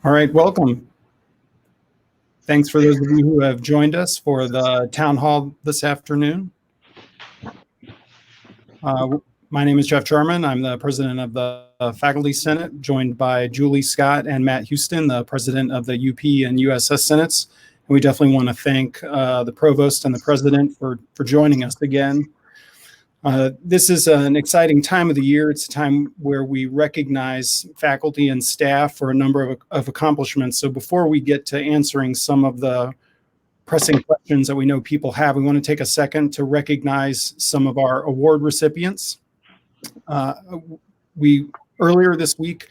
All right, welcome. Thanks for those of you who have joined us for the town hall this afternoon. My name is Jeff Jarman. I'm the president of the Faculty Senate, joined by Julie Scott and Matt Houston, the president of the UP and USS Senates. And we definitely want to thank the provost and the president for joining us again. This is an exciting time of the year. It's a time where we recognize faculty and staff for a number of accomplishments. So before we get to answering some of the pressing questions that we know people have, we want to take a second to recognize some of our award recipients. We earlier this week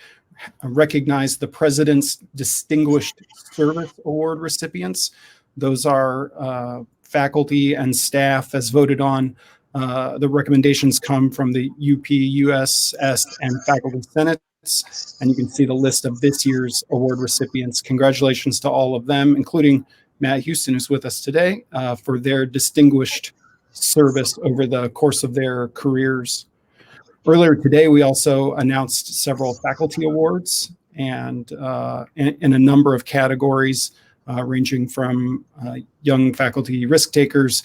recognized the President's Distinguished Service Award recipients. Those are faculty and staff as voted on. The recommendations come from the UP, USS, and Faculty Senates, and you can see the list of this year's award recipients. Congratulations to all of them, including Matt Houston, who's with us today, for their distinguished service over the course of their careers. Earlier today, we also announced several faculty awards and in a number of categories, ranging from young faculty risk takers,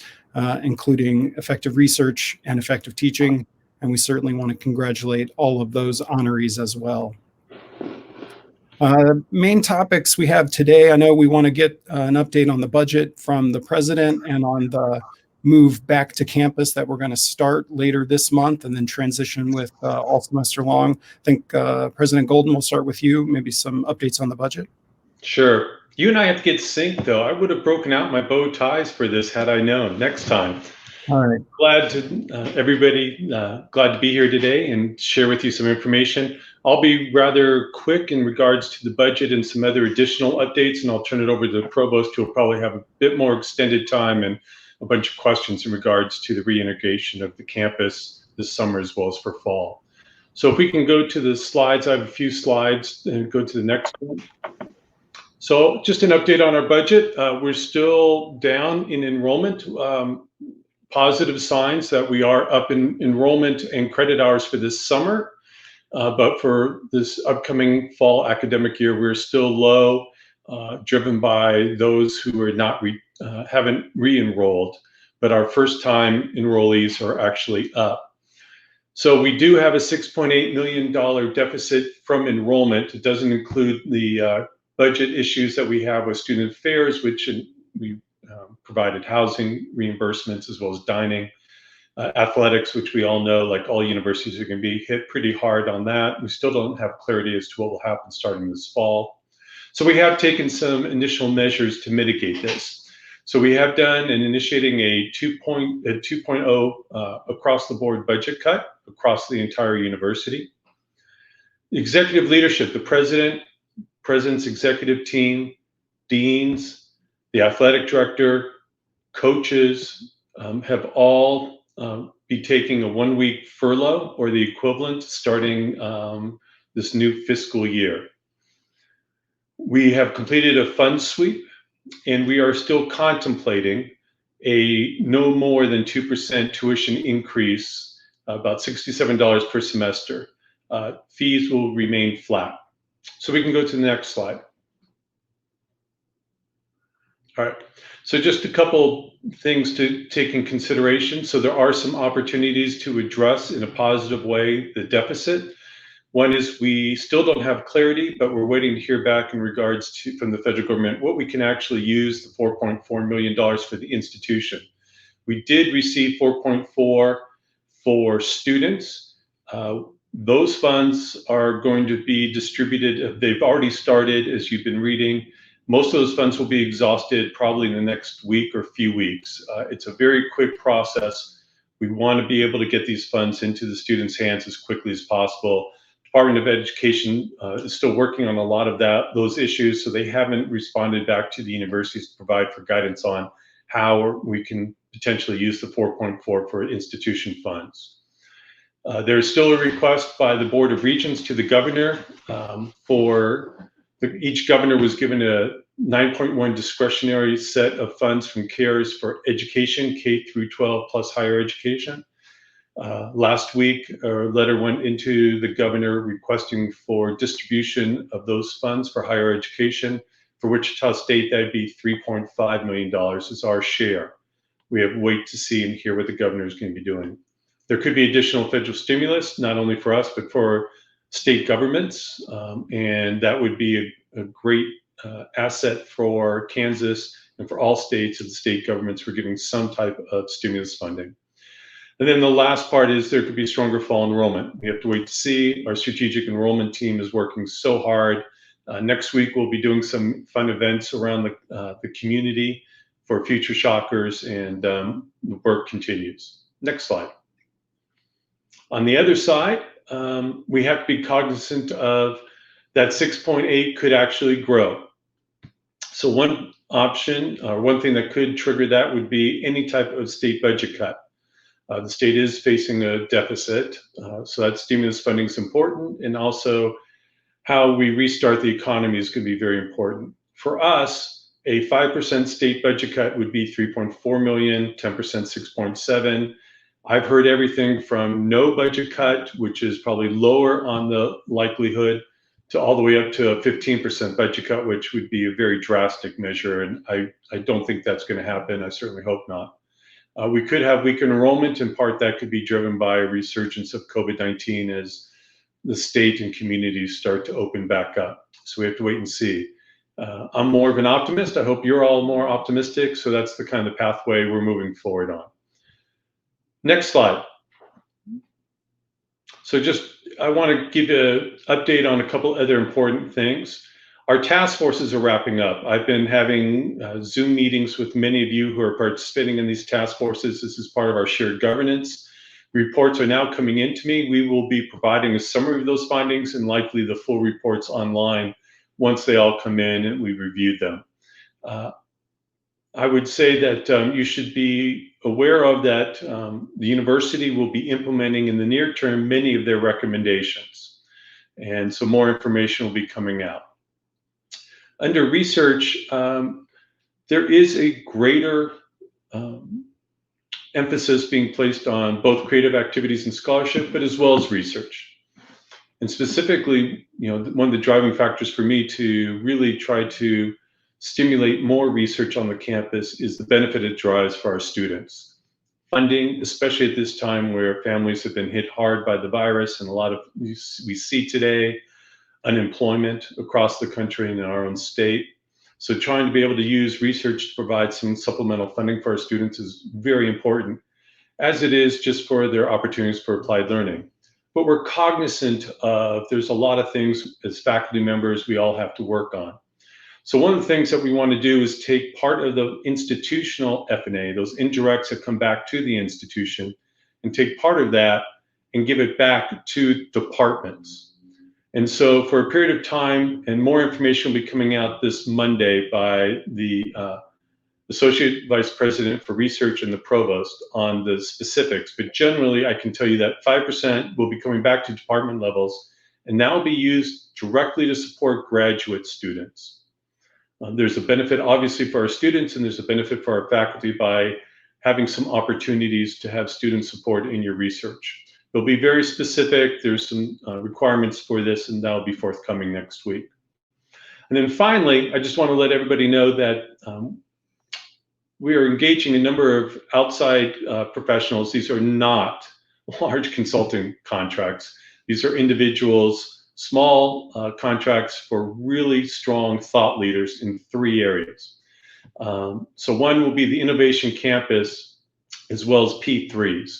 including effective research and effective teaching. And we certainly want to congratulate all of those honorees as well. Main topics we have today, I know we want to get an update on the budget from the president and on the move back to campus that we're going to start later this month and then transition with all semester long. I think President Golden, will start with you, maybe some updates on the budget. Sure. You and I have to get synced, though. I would have broken out my bow ties for this had I known. Next time. All right. Glad to everybody. Glad to be here today and share with you some information. I'll be rather quick in regards to the budget and some other additional updates, and I'll turn it over to the provost, who will probably have a bit more extended time and a bunch of questions in regards to the reintegration of the campus this summer as well as for fall. So if we can go to the slides, I have a few slides, and go to the next one. So just an update on our budget. We're still down in enrollment. Positive signs that we are up in enrollment and credit hours for this summer. But for this upcoming fall academic year, we're still low, driven by those who are not haven't re-enrolled, but our first-time enrollees are actually up. So we do have a $6.8 million deficit from enrollment. It doesn't include the budget issues that we have with student affairs, which we provided housing reimbursements as well as dining. Athletics, which we all know, like all universities, are going to be hit pretty hard on that. We still don't have clarity as to what will happen starting this fall. So we have taken some initial measures to mitigate this. So we have done and initiating a 2.0 across the board budget cut across the entire university. Executive leadership, the president's executive team, deans, the athletic director, coaches have all be taking a 1-week furlough or the equivalent starting this new fiscal year. We have completed a fund sweep, and we are still contemplating a no more than 2% tuition increase, about $67 per semester. Fees will remain flat. So we can go to the next slide. All right, so just a couple things to take in consideration. So there are some opportunities to address in a positive way the deficit. One is we still don't have clarity, but we're waiting to hear back in regards to from the federal government what we can actually use the $4.4 million for the institution. We did receive 4.4 for students. Those funds are going to be distributed. They've already started, as you've been reading. Most of those funds will be exhausted probably in the next week or few weeks. It's a very quick process. We want to be able to get these funds into the students' hands as quickly as possible. Department of Education is still working on a lot of those issues, so they haven't responded back to the universities to provide for guidance on how we can potentially use the 4.4 for institution funds. There's still a request by the Board of Regents to the governor each governor was given a 9.1 discretionary set of funds from CARES for education, K through 12 plus higher education. Last week, a letter went into the governor requesting for distribution of those funds for higher education. For Wichita State, that'd be $3.5 million is our share. We have to wait to see and hear what the governor is going to be doing. There could be additional federal stimulus, not only for us, but for state governments. And that would be a great asset for Kansas and for all states if the state governments for giving some type of stimulus funding. And then the last part is there could be stronger fall enrollment. We have to wait to see. Our strategic enrollment team is working so hard. Next week, we'll be doing some fun events around the community for future shockers, and the work continues. Next slide. On the other side, we have to be cognizant of that 6.8 could actually grow. So one option, or one thing that could trigger that would be any type of state budget cut. The state is facing a deficit, so that stimulus funding is important, and also how we restart the economy is going to be very important. For us, a 5% state budget cut would be 3.4 million, 10% 6.7. I've heard everything from no budget cut, which is probably lower on the likelihood, to all the way up to a 15% budget cut, which would be a very drastic measure, and I don't think that's going to happen. I certainly hope not. We could have weaker enrollment. In part, that could be driven by a resurgence of COVID-19 as the state and communities start to open back up. So we have to wait and see. I'm more of an optimist. I hope you're all more optimistic. So that's the kind of pathway we're moving forward on. Next slide. So I want to give an update on a couple other important things. Our task forces are wrapping up. I've been having Zoom meetings with many of you who are participating in these task forces. This is part of our shared governance. Reports are now coming into me. We will be providing a summary of those findings and likely the full reports online once they all come in and we review them. I would say that you should be aware of that the university will be implementing in the near term many of their recommendations. And so more information will be coming out. Under research, there is a greater emphasis being placed on both creative activities and scholarship, but as well as research. And specifically, one of the driving factors for me to really try to stimulate more research on the campus is the benefit it drives for our students. Funding, especially at this time where families have been hit hard by the virus, and a lot of we see today unemployment across the country and in our own state. So trying to be able to use research to provide some supplemental funding for our students is very important, as it is just for their opportunities for applied learning. But we're cognizant of there's a lot of things as faculty members we all have to work on. So one of the things that we want to do is take part of the institutional F&A, those indirects that come back to the institution, and take part of that and give it back to departments. And so for a period of time, and more information will be coming out this Monday by the Associate Vice President for Research and the Provost on the specifics. But generally, I can tell you that 5% will be coming back to department levels, and that will be used directly to support graduate students. There's a benefit, obviously, for our students, and there's a benefit for our faculty by having some opportunities to have student support in your research. It'll be very specific. There's some requirements for this, and that'll be forthcoming next week. And then finally, I just want to let everybody know that we are engaging a number of outside professionals. These are not large consulting contracts. These are individuals, small contracts for really strong thought leaders in 3 areas. So one will be the Innovation Campus, as well as P3s.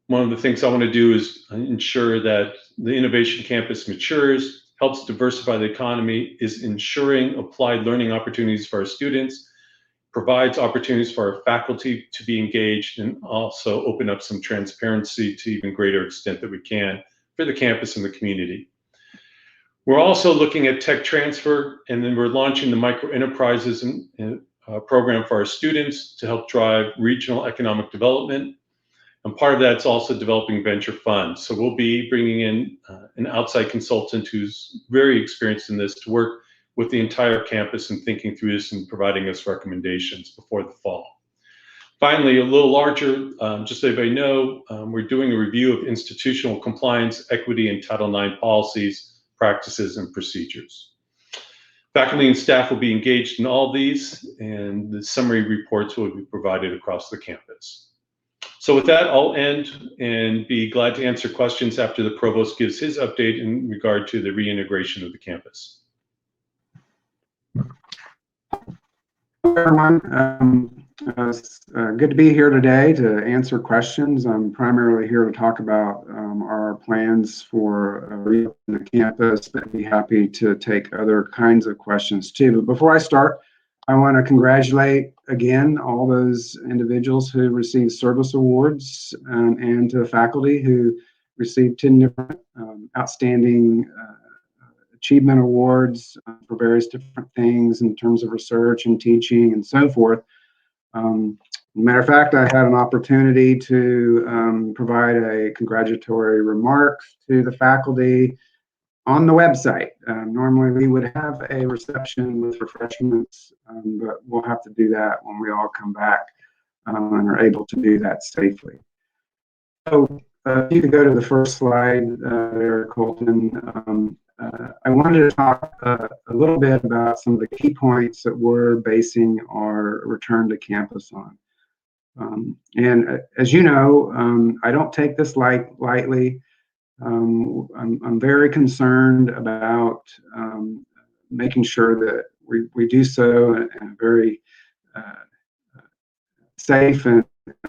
One of the things I want to do is ensure that the Innovation Campus matures, helps diversify the economy, is ensuring applied learning opportunities for our students, provides opportunities for our faculty to be engaged, and also open up some transparency to even greater extent that we can for the campus and the community. We're also looking at tech transfer, and then we're launching the micro enterprises program for our students to help drive regional economic development. And part of that's also developing venture funds. So we'll be bringing in an outside consultant who's very experienced in this to work with the entire campus and thinking through this and providing us recommendations before the fall. Finally, a little larger, just so everybody know, we're doing a review of institutional compliance, equity, and Title IX policies, practices, and procedures. Faculty and staff will be engaged in all these, and the summary reports will be provided across the campus. So with that, I'll end and be glad to answer questions after the provost gives his update in regard to the reintegration of the campus. Everyone, it's good to be here today to answer questions. I'm primarily here to talk about our plans for reopening the campus, but I'd be happy to take other kinds of questions too. But before I start, I want to congratulate again all those individuals who received service awards and to the faculty who received 10 different outstanding achievement awards for various different things in terms of research and teaching and so forth. Matter of fact, I had an opportunity to provide a congratulatory remarks to the faculty on the website. Normally we would have a reception with refreshments, but we'll have to do that when we all come back and are able to do that safely. So if you could go to the first slide there, Colton. I wanted to talk a little bit about some of the key points that we're basing our return to campus on. And as you know, I don't take this lightly. I'm very concerned about making sure that we do so in a very safe and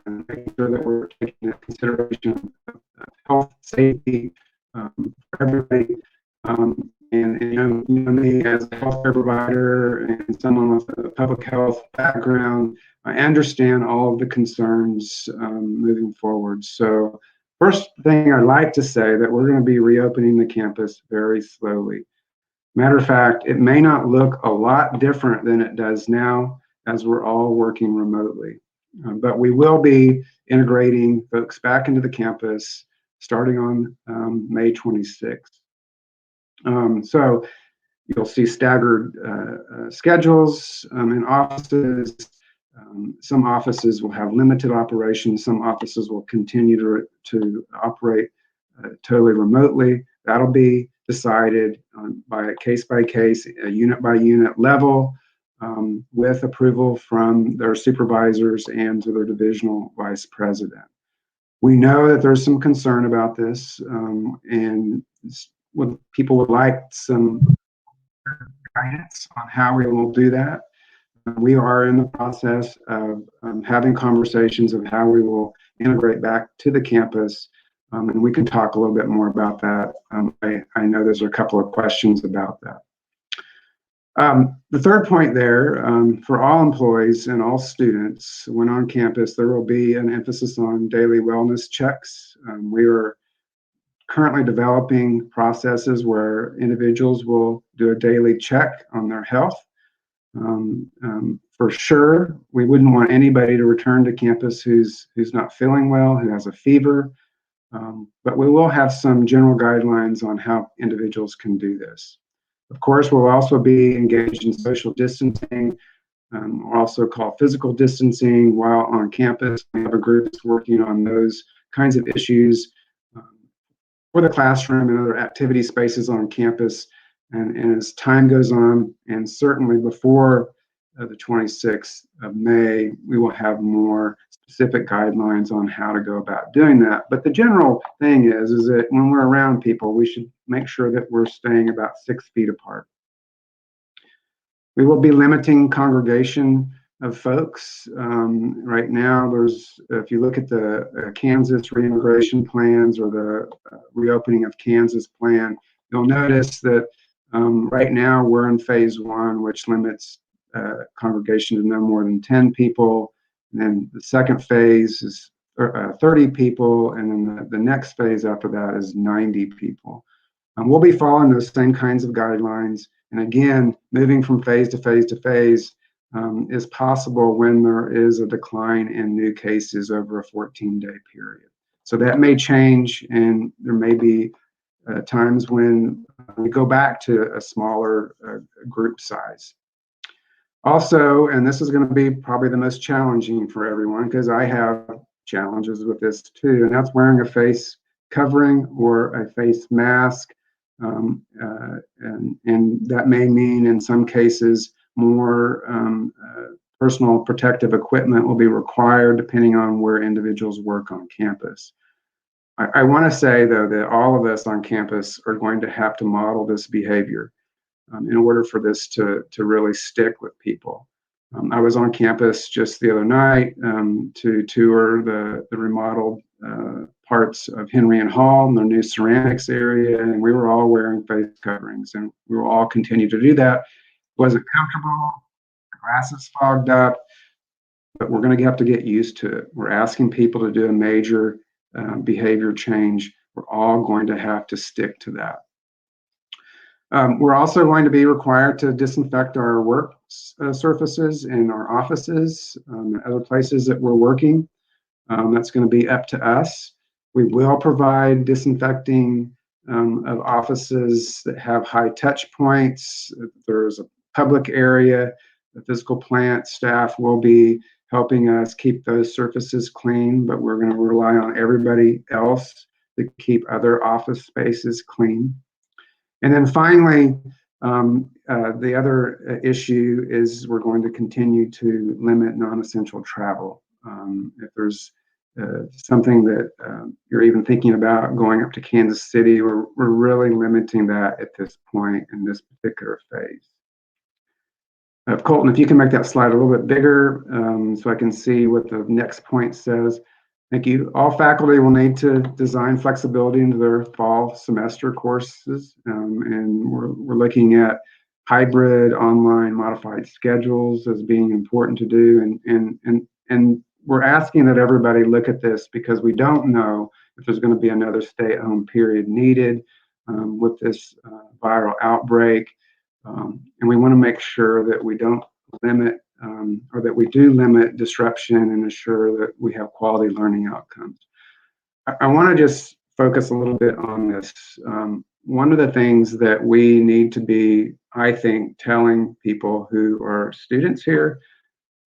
making sure that we're taking into consideration of health, safety for everybody. And you know me as a healthcare provider and someone with a public health background, I understand all of the concerns moving forward. So first thing I'd like to say that we're going to be reopening the campus very slowly. Matter of fact, it may not look a lot different than it does now as we're all working remotely. But we will be integrating folks back into the campus starting on May 26th. So you'll see staggered schedules in offices. Some offices will have limited operations. Some offices will continue to operate totally remotely. That'll be decided by a case-by-case, a unit-by-unit level with approval from their supervisors and to their divisional vice president. We know that there's some concern about this, and people would like some guidance on how we will do that. We are in the process of having conversations of how we will integrate back to the campus, and we can talk a little bit more about that. I know there's a couple of questions about that. The third point there, for all employees and all students, when on campus, there will be an emphasis on daily wellness checks. We are currently developing processes where individuals will do a daily check on their health. For sure, we wouldn't want anybody to return to campus who's not feeling well, who has a fever, but we will have some general guidelines on how individuals can do this. Of course, we'll also be engaged in social distancing, also called physical distancing while on campus. We have a group that's working on those kinds of issues for the classroom and other activity spaces on campus. And as time goes on, and certainly before the 26th of May, we will have more specific guidelines on how to go about doing that. But the general thing is that when we're around people, we should make sure that we're staying about 6 feet apart. We will be limiting congregation of folks. Right now, if you look at the Kansas reintegration plans or the reopening of Kansas plan, you'll notice that right now we're in phase 1, which limits congregation to no more than 10 people. And then the second phase is 30 people, and then the next phase after that is 90 people. We'll be following those same kinds of guidelines. And again, moving from phase to phase to phase is possible when there is a decline in new cases over a 14-day period. So that may change, and there may be times when we go back to a smaller group size. Also, and this is going to be probably the most challenging for everyone because I have challenges with this too, and that's wearing a face covering or a face mask. And that may mean in some cases more personal protective equipment will be required depending on where individuals work on campus. I want to say, though, that all of us on campus are going to have to model this behavior in order for this to really stick with people. I was on campus just the other night to tour the remodeled parts of Henry and Hall and their new ceramics area, and we were all wearing face coverings, and we will all continue to do that. It wasn't comfortable, the glasses fogged up, but we're going to have to get used to it. We're asking people to do a major behavior change. We're all going to have to stick to that. We're also going to be required to disinfect our work surfaces in our offices and other places that we're working. That's going to be up to us. We will provide disinfecting of offices that have high touch points. If there's a public area, the physical plant staff will be helping us keep those surfaces clean, but we're going to rely on everybody else to keep other office spaces clean. And then finally, the other issue is we're going to continue to limit non-essential travel. If there's something that you're even thinking about going up to Kansas City, we're really limiting that at this point in this particular phase. Colton, if you can make that slide a little bit bigger so I can see what the next point says. Thank you. All faculty will need to design flexibility into their fall semester courses, and we're looking at hybrid, online, modified schedules as being important to do, and we're asking that everybody look at this because we don't know if there's going to be another stay-at-home period needed with this viral outbreak, and we want to make sure that we don't limit or that we do limit disruption and ensure that we have quality learning outcomes. I want to just focus a little bit on this. One of the things that we need to be, I think, telling people who are students here,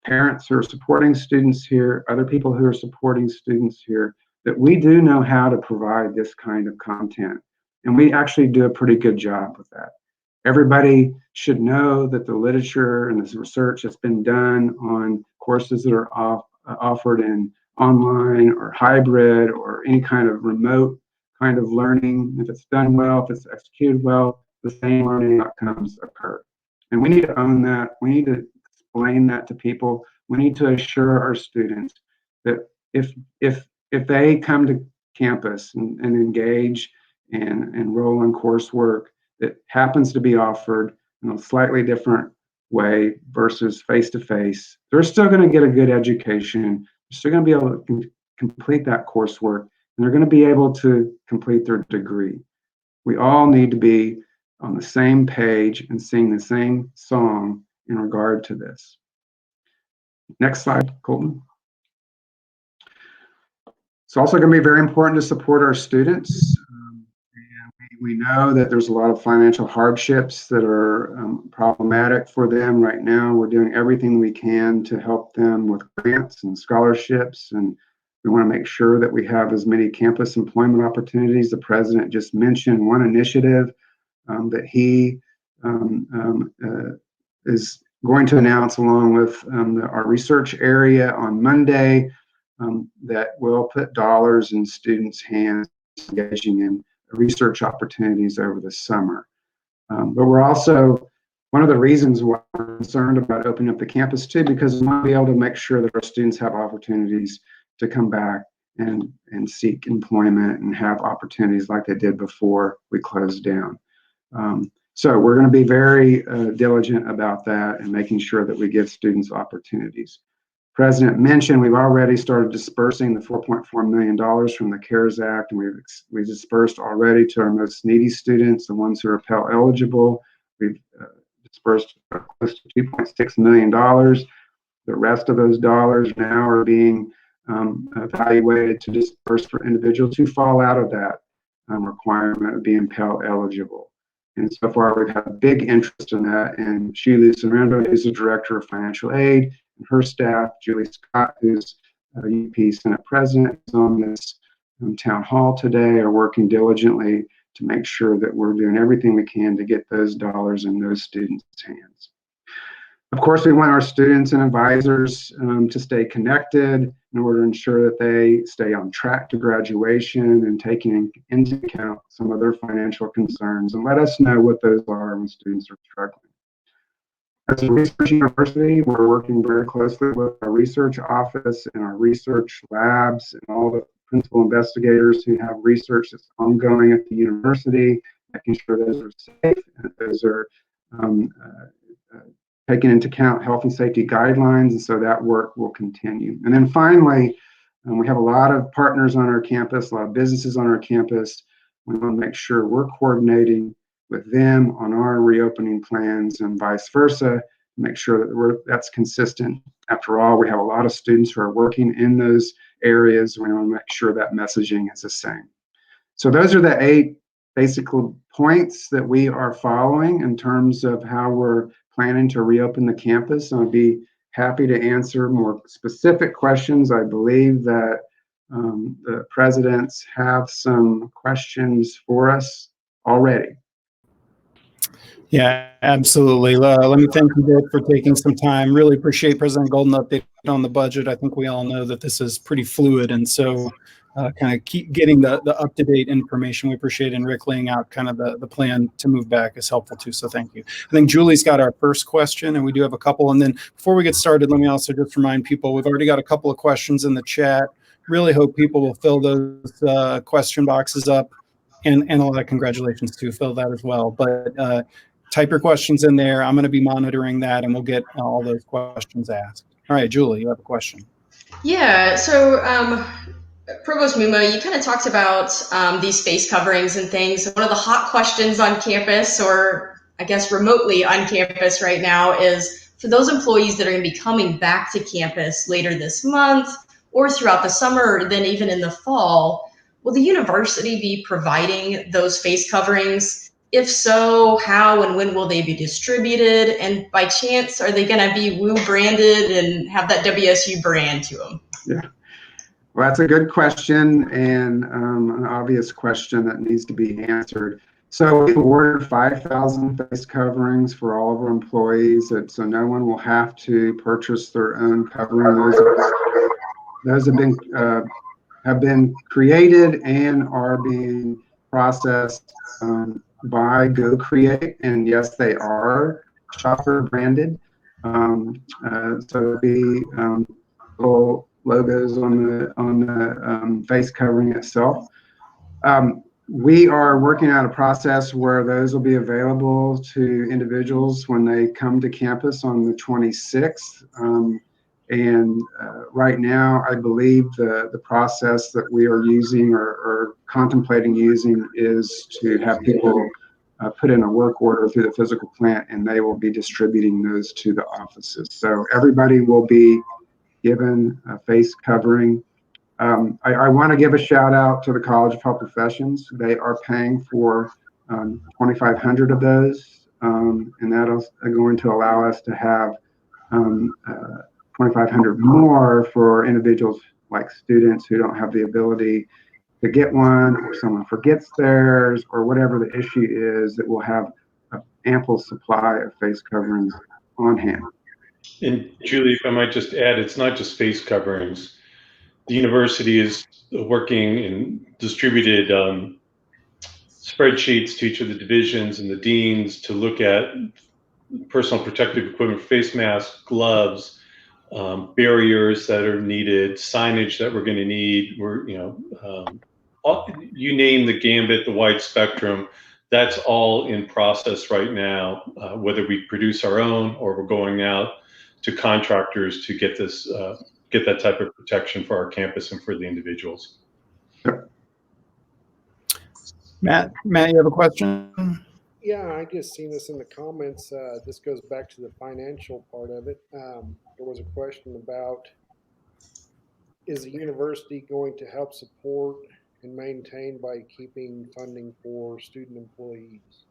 parents who are supporting students here, other people who are supporting students here, that we do know how to provide this kind of content. And we actually do a pretty good job with that. Everybody should know that the literature and the research that's been done on courses that are offered in online or hybrid or any kind of remote kind of learning, if it's done well, if it's executed well, the same learning outcomes occur. And we need to own that. We need to explain that to people. We need to assure our students that if they come to campus and engage and enroll in coursework that happens to be offered in a slightly different way versus face-to-face, they're still going to get a good education. They're still going to be able to complete that coursework, and they're going to be able to complete their degree. We all need to be on the same page and sing the same song in regard to this. Next slide, Colton. It's also going to be very important to support our students. We know that there's a lot of financial hardships that are problematic for them right now. We're doing everything we can to help them with grants and scholarships, and we want to make sure that we have as many campus employment opportunities. The president just mentioned one initiative that he is going to announce along with our research area on Monday that will put dollars in students' hands engaging in research opportunities over the summer. But we're also, one of the reasons why we're concerned about opening up the campus too, because we want to be able to make sure that our students have opportunities to come back and seek employment and have opportunities like they did before we closed down. So we're going to be very diligent about that and making sure that we give students opportunities. President mentioned we've already started dispersing the $4.4 million from the CARES Act, and we've dispersed already to our most needy students, the ones who are Pell eligible. We've dispersed close to $2.6 million. The rest of those dollars now are being evaluated to disperse for individuals who fall out of that requirement of being Pell eligible. And so far, we've had a big interest in that. And Sheila Sorrento, who's the Director of Financial Aid, and her staff, Julie Scott, who's UP Senate President, is on this town hall today, are working diligently to make sure that we're doing everything we can to get those dollars in those students' hands. Of course, we want our students and advisors to stay connected in order to ensure that they stay on track to graduation and taking into account some of their financial concerns, and let us know what those are when students are struggling. As a research university, we're working very closely with our research office and our research labs and all the principal investigators who have research that's ongoing at the university, making sure those are safe and that those are taking into account health and safety guidelines, and so that work will continue. And then finally, we have a lot of partners on our campus, a lot of businesses on our campus. We want to make sure we're coordinating with them on our reopening plans and vice versa, make sure that that's consistent. After all, we have a lot of students who are working in those areas. We want to make sure that messaging is the same. So those are the 8 basic points that we are following in terms of how we're planning to reopen the campus. I'll be happy to answer more specific questions. I believe that the presidents have some questions for us already. Yeah, absolutely. Let me thank you both for taking some time. Really appreciate President Golden update on the budget. I think we all know that this is pretty fluid, and so kind of keep getting the up-to-date information. We appreciate, and Rick laying out kind of the plan to move back is helpful too, so thank you. I think Julie's got our first question, and we do have a couple. And then before we get started, let me also just remind people, we've already got a couple of questions in the chat. Really hope people will fill those question boxes up, and a lot of congratulations to fill that as well. But type your questions in there. I'm going to be monitoring that, and we'll get all those questions asked. All right, Julie, you have a question. Yeah, so Provost Muma, you kind of talked about these face coverings and things. One of the hot questions on campus, or I guess remotely on campus right now, is for those employees that are going to be coming back to campus later this month or throughout the summer, or then even in the fall, will the university be providing those face coverings? If so, how and when will they be distributed? And by chance, are they going to be WU branded and have that WSU brand to them? Yeah, well, that's a good question and an obvious question that needs to be answered. So we've ordered 5,000 face coverings for all of our employees, so no one will have to purchase their own covering. Those have been created and are being processed by GoCreate, and yes, they are shopper branded. So there'll be little logos on the face covering itself. We are working out a process where those will be available to individuals when they come to campus on the 26th. And right now, I believe the process that we are using or contemplating using is to have people put in a work order through the physical plant, and they will be distributing those to the offices. So everybody will be given a face covering. I want to give a shout out to the College of Health Professions. They are paying for 2,500 of those, and that'll going to allow us to have 2,500 more for individuals like students who don't have the ability to get one, or someone forgets theirs, or whatever the issue is, that we'll have an ample supply of face coverings on hand. And Julie, if I might just add, it's not just face coverings. The university is working and distributed spreadsheets to each of the divisions and the deans to look at personal protective equipment, face masks, gloves, barriers that are needed, signage that we're going to need. You name the gambit, the wide spectrum. That's all in process right now, whether we produce our own or we're going out to contractors to get this, get that type of protection for our campus and for the individuals. Matt, you have a question? Yeah, I just seen this in the comments. This goes back to the financial part of it. There was a question about, is the university going to help support and maintain by keeping funding for student employees?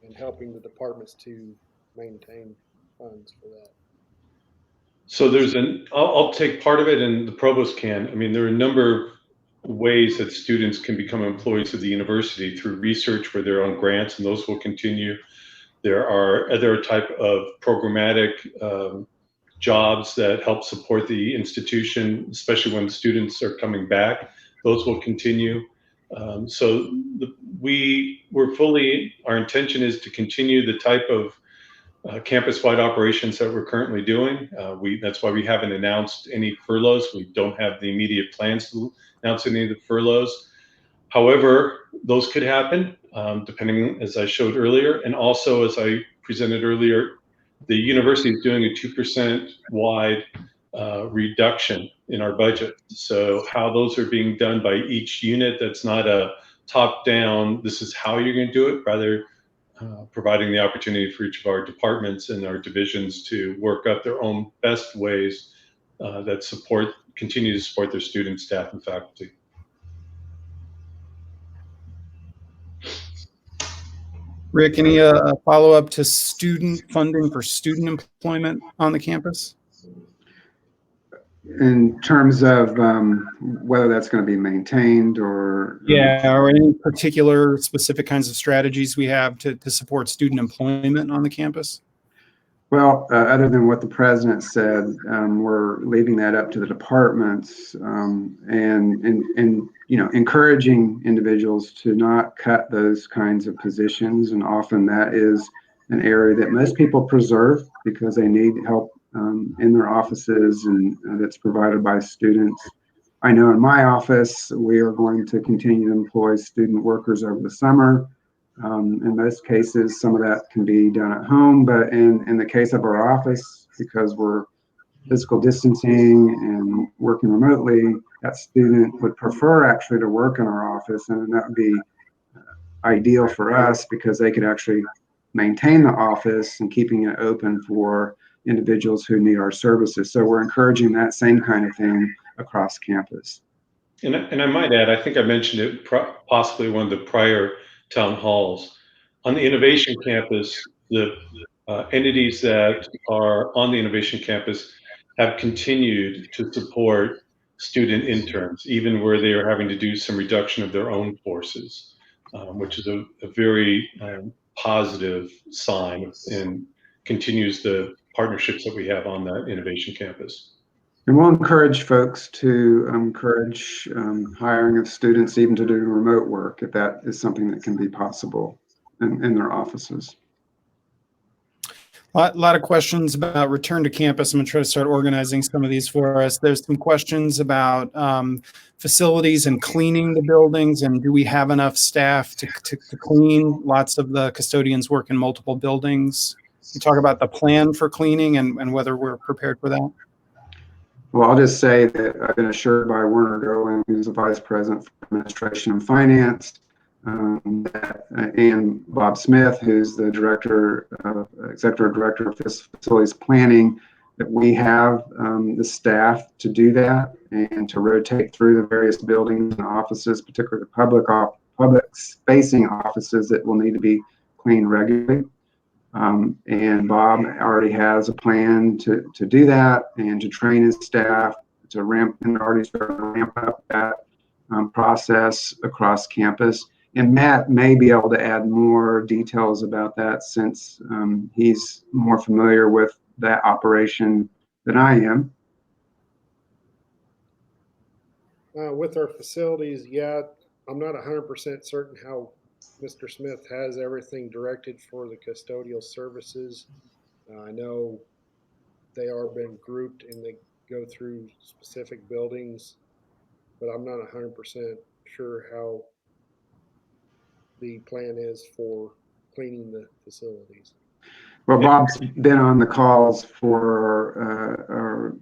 and helping the departments to maintain funds for that. So I'll take part of it and the provost can. I mean, there are a number of ways that students can become employees of the university through research where they're on grants, and those will continue. There are other type of programmatic jobs that help support the institution, especially when students are coming back. Those will continue. Our intention is to continue the type of campus-wide operations that we're currently doing. That's why we haven't announced any furloughs. We don't have the immediate plans to announce any of the furloughs. However, those could happen depending, as I showed earlier, and also as I presented earlier, the university is doing a 2% wide reduction in our budget. So how those are being done by each unit, that's not a top-down, this is how you're going to do it, rather providing the opportunity for each of our departments and our divisions to work up their own best ways that continue to support their students, staff, and faculty. Rick, any follow-up to student funding for student employment on the campus? In terms of whether that's going to be maintained or or any particular specific kinds of strategies we have to support student employment on the campus? Well, other than what the president said, we're leaving that up to the departments and encouraging individuals to not cut those kinds of positions. And often that is an area that most people preserve because they need help in their offices, and that's provided by students. I know in my office, we are going to continue to employ student workers over the summer. In most cases, some of that can be done at home, but in the case of our office, because we're physical distancing and working remotely, that student would prefer actually to work in our office, and that would be ideal for us because they could actually maintain the office and keeping it open for individuals who need our services. So we're encouraging that same kind of thing across campus. And I might add, I think I mentioned it possibly one of the prior town halls. On the innovation campus, the entities that are on the innovation campus have continued to support student interns, even where they are having to do some reduction of their own forces, which is a very positive sign and continues the partnerships that we have on that innovation campus. And we'll encourage folks to encourage hiring of students even to do remote work if that is something that can be possible in their offices. A lot of questions about return to campus. I'm going to try to start organizing some of these for us. There's some questions about facilities and cleaning the buildings, and do we have enough staff to clean? Lots of the custodians work in multiple buildings. You talk about the plan for cleaning and whether we're prepared for that. Well, I'll just say that I've been assured by Werner Goen, who's the Vice President for Administration and Finance, and Bob Smith, who's the Executive Director of Facilities Planning, that we have the staff to do that and to rotate through the various buildings and offices, particularly the public-facing offices that will need to be cleaned regularly. And Bob already has a plan to do that and to train his staff to already started to ramp up that process across campus. And Matt may be able to add more details about that since he's more familiar with that operation than I am. With our facilities, I'm not 100% certain how Mr. Smith has everything directed for the custodial services. I know they are been grouped and they go through specific buildings, but I'm not 100% sure how the plan is for cleaning the facilities. Well, Bob's been on the calls for our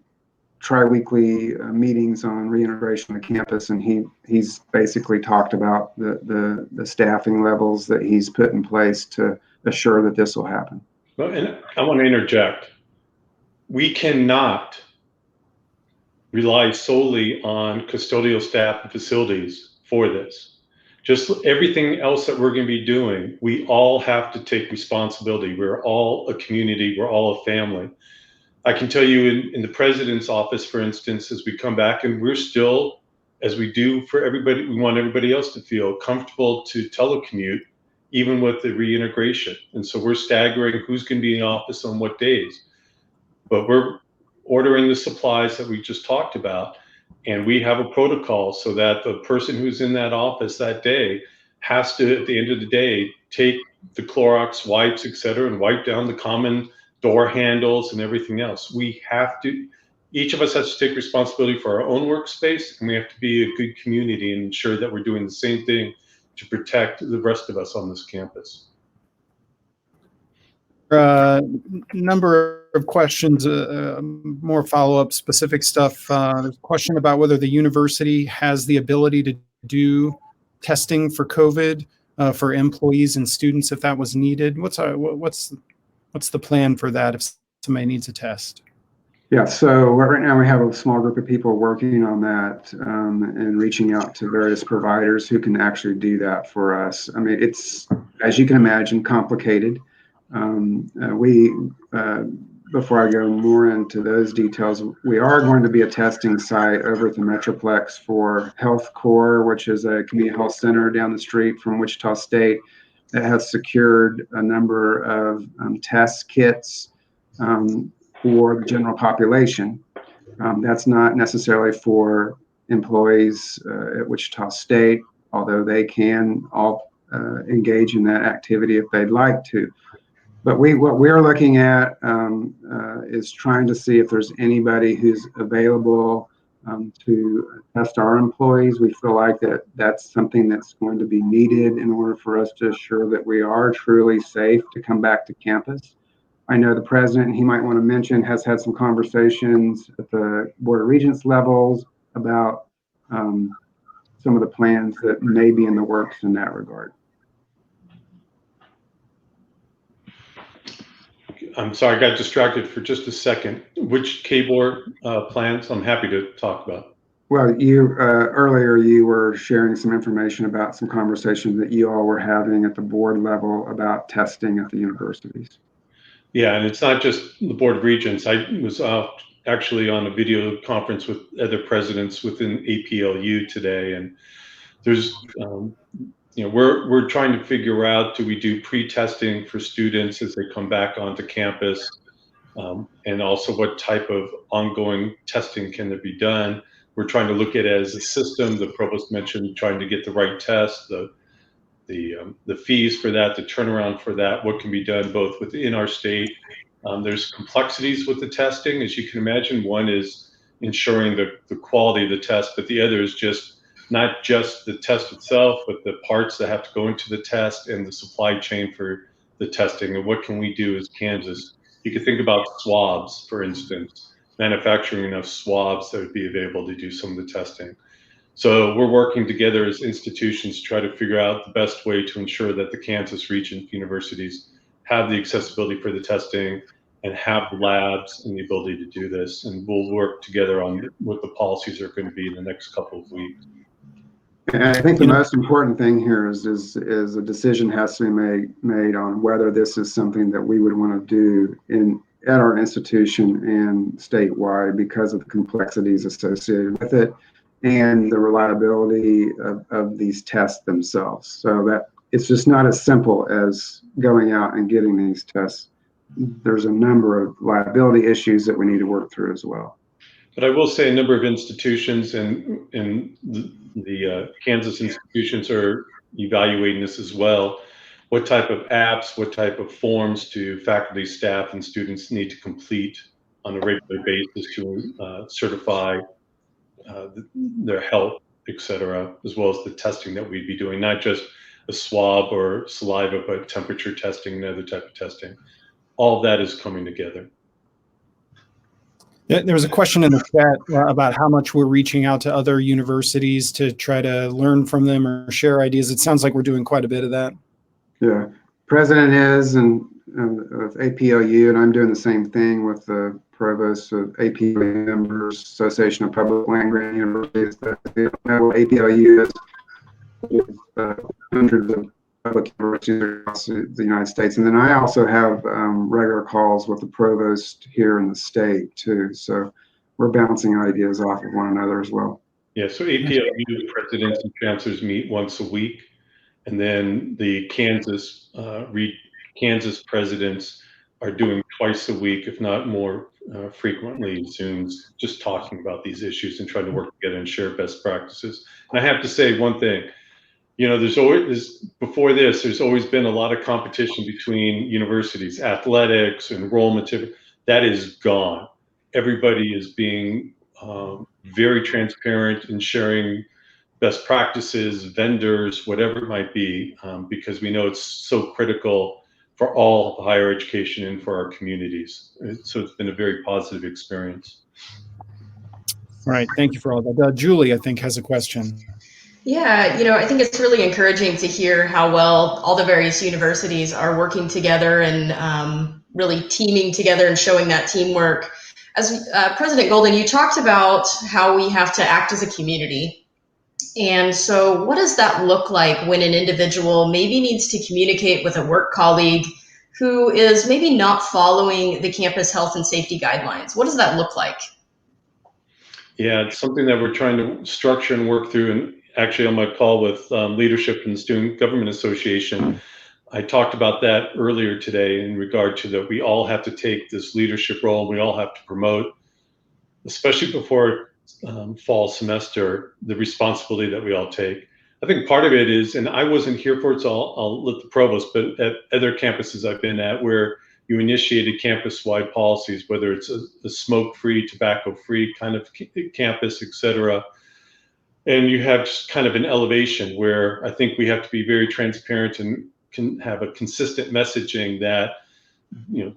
tri-weekly meetings on reintegration of campus, and he's basically talked about the staffing levels that he's put in place to assure that this will happen. Well, and I want to interject. We cannot rely solely on custodial staff and facilities for this. just everything else that we're going to be doing, we all have to take responsibility. We're all a community. We're all a family. I can tell you in the president's office, for instance, as we come back, and we're still, as we do for everybody, we want everybody else to feel comfortable to telecommute, even with the reintegration. And so we're staggering who's going to be in office on what days. But we're ordering the supplies that we just talked about, and we have a protocol so that the person who's in that office that day has to, at the end of the day, take the Clorox wipes, et cetera, and wipe down the common door handles and everything else. We have to, each of us has to take responsibility for our own workspace, and we have to be a good community and ensure that we're doing the same thing to protect the rest of us on this campus. Number of questions, more follow-up specific stuff. There's a question about whether the university has the ability to do testing for COVID for employees and students if that was needed. What's the plan for that if somebody needs a test? Yeah, so right now we have a small group of people working on that and reaching out to various providers who can actually do that for us. I mean, it's, as you can imagine, complicated. Before I go more into those details, we are going to be a testing site over at the Metroplex for Health Corps, which is a community health center down the street from Wichita State that has secured a number of test kits for the general population. That's not necessarily for employees at Wichita State, although they can all engage in that activity if they'd like to. But what we're looking at is trying to see if there's anybody who's available to test our employees. We feel like that's something that's going to be needed in order for us to assure that we are truly safe to come back to campus. I know the president, he might want to mention, has had some conversations at the Board of Regents levels about some of the plans that may be in the works in that regard. I'm sorry, I got distracted for just a second. Which KBOR plans? I'm happy to talk about. Well, you earlier you were sharing some information about some conversations that you all were having at the board level about testing at the universities. Yeah, and it's not just the Board of Regents. I was actually on a video conference with other presidents within APLU today, and there's we're trying to figure out, do we do pre-testing for students as they come back onto campus, and also what type of ongoing testing can there be done. We're trying to look at it as a system. The provost mentioned trying to get the right test, the fees for that, the turnaround for that, what can be done both within our state. There's complexities with the testing, as you can imagine. One is ensuring the quality of the test, but the other is just not just the test itself, but the parts that have to go into the test and the supply chain for the testing. And what can we do as Kansas? You could think about swabs, for instance, manufacturing enough swabs that would be available to do some of the testing. So we're working together as institutions to try to figure out the best way to ensure that the Kansas Regent universities have the accessibility for the testing and have the labs and the ability to do this. And we'll work together on what the policies are going to be in the next couple of weeks. And I think the most important thing here is a decision has to be made on whether this is something that we would want to do at our institution and statewide because of the complexities associated with it and the reliability of these tests themselves. So that it's just not as simple as going out and getting these tests. There's a number of liability issues that we need to work through as well. But I will say a number of institutions and the Kansas institutions are evaluating this as well. What type of apps, what type of forms do faculty, staff, and students need to complete on a regular basis to certify their health, et cetera, as well as the testing that we'd be doing, not just a swab or saliva, but temperature testing and other type of testing. All of that is coming together. Yeah, there was a question in the chat about how much we're reaching out to other universities to try to learn from them or share ideas. It sounds like we're doing quite a bit of that. Yeah, president is and of APLU, and I'm doing the same thing with the provost of APLU members, Association of Public Land Grant Universities. That APLU is hundreds of public universities across the United States. And then I also have regular calls with the provost here in the state too. So we're bouncing ideas off of one another as well. Yeah, so APLU presidents and chancellors meet once a week, and then the Kansas presidents are doing twice a week, if not more frequently, Zooms, just talking about these issues and trying to work together and share best practices. And I have to say one thing, you know, there's always been a lot of competition between universities, athletics, enrollment. That is gone. Everybody is being very transparent in sharing best practices, vendors, whatever it might be, because we know it's so critical for all higher education and for our communities. So it's been a very positive experience. All right, thank you for all that. Julie, I think, has a question. Yeah, I think it's really encouraging to hear how well all the various universities are working together and really teaming together and showing that teamwork. As President Golden, you talked about how we have to act as a community. And so what does that look like when an individual maybe needs to communicate with a work colleague who is maybe not following the campus health and safety guidelines? What does that look like? Yeah, it's something that we're trying to structure and work through. And actually on my call with leadership in the Student Government Association, I talked about that earlier today in regard to that we all have to take this leadership role. We all have to promote, especially before fall semester, the responsibility that we all take. I think part of it is, and I wasn't here for it, so I'll let the provost, but at other campuses I've been at where you initiated campus-wide policies, whether it's a smoke-free, tobacco-free kind of campus, et cetera, and you have just kind of an elevation where I think we have to be very transparent and can have a consistent messaging that,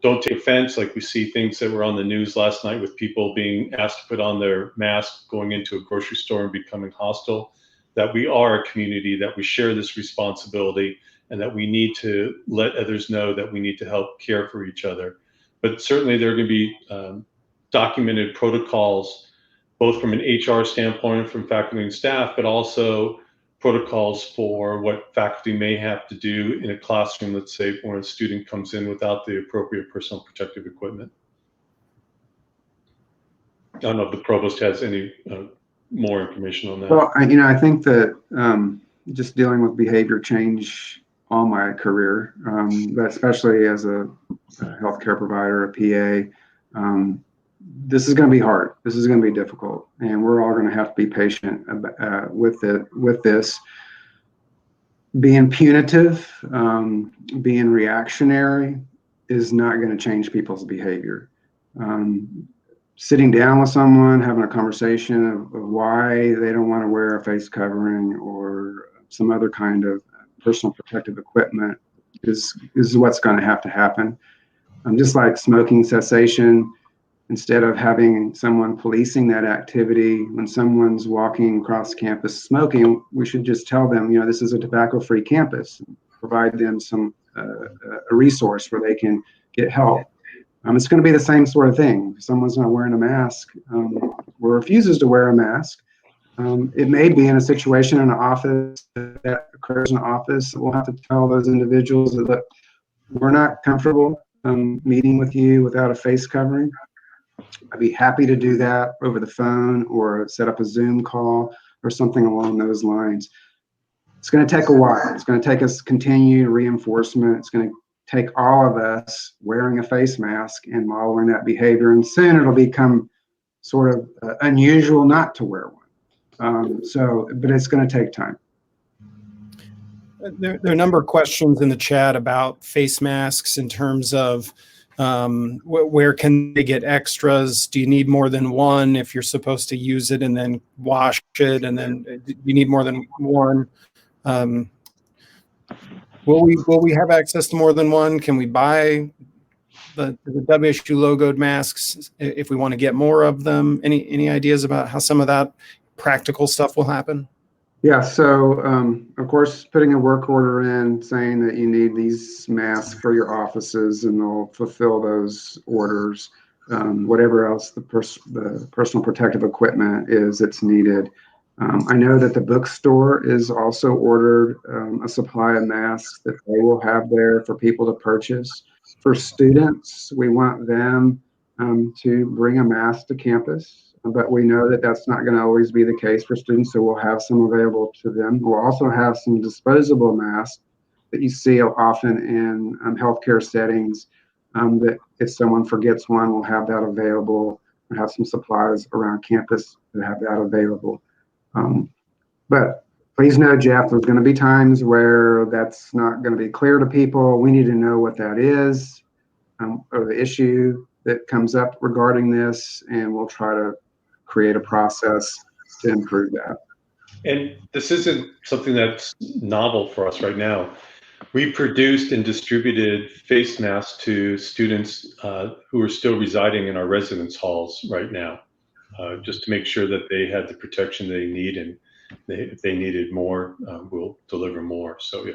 don't take offense. Like we see things that were on the news last night with people being asked to put on their mask going into a grocery store and becoming hostile, that we are a community, that we share this responsibility, and that we need to let others know that we need to help care for each other. But certainly there are going to be documented protocols, both from an HR standpoint, from faculty and staff, but also protocols for what faculty may have to do in a classroom, let's say, when a student comes in without the appropriate personal protective equipment. I don't know if the provost has any more information on that. Well, I think that just dealing with behavior change all my career, but especially as a healthcare provider, a PA, this is going to be hard. This is going to be difficult, and we're all going to have to be patient with this. Being punitive, being reactionary is not going to change people's behavior. Sitting down with someone, having a conversation of why they don't want to wear a face covering or some other kind of personal protective equipment is what's going to happen. Just like smoking cessation, instead of having someone policing that activity, when someone's walking across campus smoking, we should just tell them, this is a tobacco-free campus, provide them a resource where they can get help. It's going to be the same sort of thing. If someone's not wearing a mask or refuses to wear a mask, it may be in a situation in an office that occurs in an office. We'll have to tell those individuals that we're not comfortable meeting with you without a face covering. I'd be happy to do that over the phone or set up a Zoom call or something along those lines. It's going to take a while. It's going to take us continued reinforcement. It's going to take all of us wearing a face mask and modeling that behavior, and soon it'll become sort of unusual not to wear one. But it's going to take time. There are a number of questions in the chat about face masks in terms of where can they get extras? Do you need more than one if you're supposed to use it and then wash it, and then you need more than one? Will we have access to more than one? Can we buy the WSU logoed masks if we want to get more of them? Any ideas about how some of that practical stuff will happen? Yeah, so of course, putting a work order in saying that you need these masks for your offices, and they'll fulfill those orders. Whatever else the personal protective equipment is that's needed. I know that the bookstore is also ordered a supply of masks that they will have there for people to purchase. For students, we want them to bring a mask to campus, but we know that that's not going to always be the case for students, so we'll have some available to them. We'll also have some disposable masks that you see often in healthcare settings, that if someone forgets one, we'll have that available. We'll have some supplies around campus to have that available. But please know, Jeff, there's going to be times where that's not going to be clear to people. We need to know what that is, or the issue that comes up regarding this, and we'll try to create a process to improve that. And this isn't something that's novel for us right now. We produced and distributed face masks to students who are still residing in our residence halls right now, just to make sure that they had the protection they need, and if they needed more, we'll deliver more. So yeah.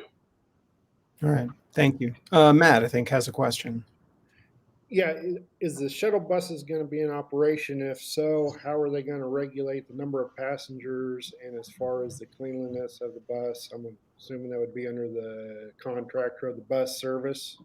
All right, thank you. Matt, I think, has a question. Yeah, is the shuttle buses going to be in operation? If so, how are they going to regulate the number of passengers? And as far as the cleanliness of the bus, I'm assuming that would be under the contractor of the bus service.